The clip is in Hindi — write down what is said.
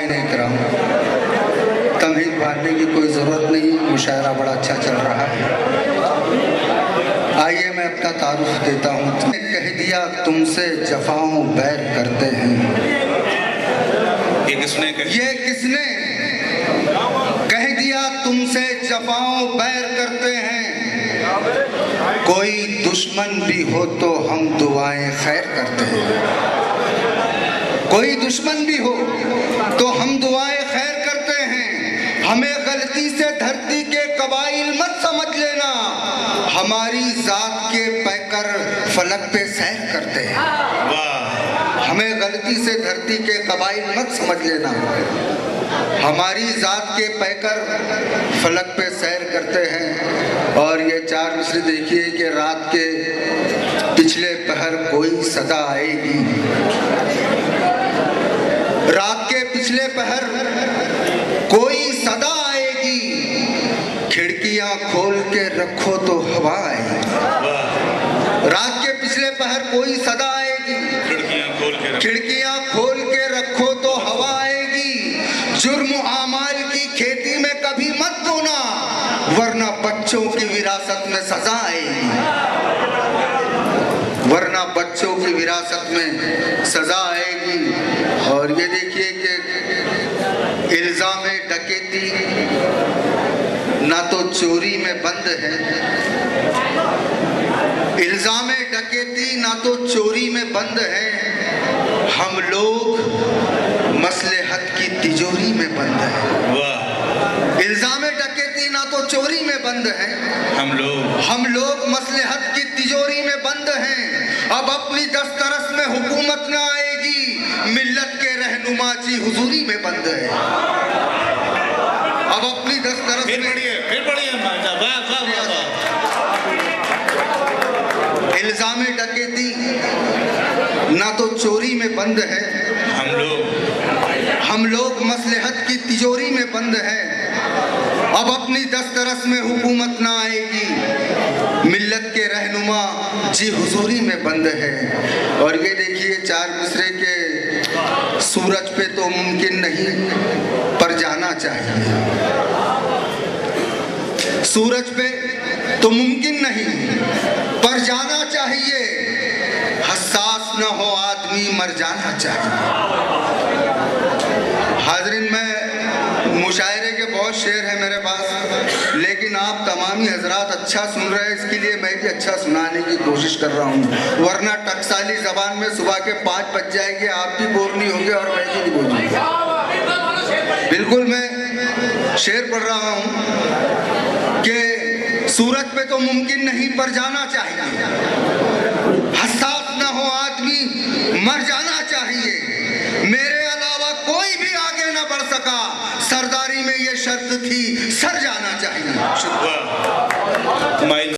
इकराम, तमहीद मारने की कोई ज़रूरत नहीं, मुशायरा बड़ा अच्छा चल रहा है। आइए मैं अपना तारुफ देता हूँ। कह दिया तुमसे जफाओं बैर करते हैं, ये किसने कह दिया तुमसे जफाओं बैर करते हैं। कोई दुश्मन भी हो तो हम दुआएं खैर करते हैं, कोई दुश्मन भी हो तो हम दुआएं खैर करते हैं। हमें गलती से धरती के कबाइल मत समझ लेना, हमारी जात के पैकर फलक पे सैर करते हैं। हमें गलती से धरती के कबाइल मत समझ लेना, हमारी जात के पैकर फलक पे सैर करते हैं। और ये चार मिसरे देखिए कि रात के पिछले पहर कोई सदा आएगी, रात के पिछले पहर कोई सदा आएगी। खिड़कियां खोल के रखो तो हवा आएगी, रात के पिछले पहर कोई सदा आएगी। खिड़कियां खोल के रखो तो हवा आएगी। जुर्म आमाल की खेती में कभी मत बोना, वरना बच्चों की विरासत में सजा आएगी, वरना बच्चों की विरासत में सजा आएगी। और ये देखिए कि इल्जाम डकैती ना तो चोरी में बंद है, इल्जाम डकैती ना तो चोरी में बंद है। हम लोग मसलहत की तिजोरी में बंद है। इल्जाम डकैती ना तो चोरी में बंद है, हम लोग मसलहत की तिजोरी में बंद हैं। अब अपनी दस्तरस में हुकूमत ना आएगी, मिल्लत के रहनुमा जी हुजूरी में बंद है। अब अपनी दस्तरस में इल्जाम डकैती ना तो चोरी में बंद है, हम लोग मसलहत की तिजोरी में बंद है। अब अपनी दस्तरस में हुकूमत ना आएगी, मिल्लत के रहनुमा जी हुजूरी में बंद है। और ये देखिए चार मिसरे के सूरज पे तो मुमकिन नहीं पर जाना चाहिए, सूरज पे तो मुमकिन नहीं पर जाना चाहिए। हसास न हो आदमी मर जाना चाहिए। हाज़रीन, मैं मुशायरे के बहुत शेर हैं मेरे पास, लेकिन आप तमामी हजरात अच्छा सुन रहे हैं, इसके लिए मैं भी अच्छा सुनाने की कोशिश कर रहा हूँ। वरना टकसाली जबान में सुबह के 5 बज जाएंगे, आप भी बोर नहीं होंगे और मैं भी बोलूँगा। बिल्कुल मैं शेर पढ़ रहा हूँ कि सूरज पे तो मुमकिन नहीं पर जाना चाहिए, हसास न हो आदमी मर जाना चाहिए। मेरे अलावा कोई भी आगे न बढ़ सका, सरदारी में ये शर्त थी सर जाना चाहिए।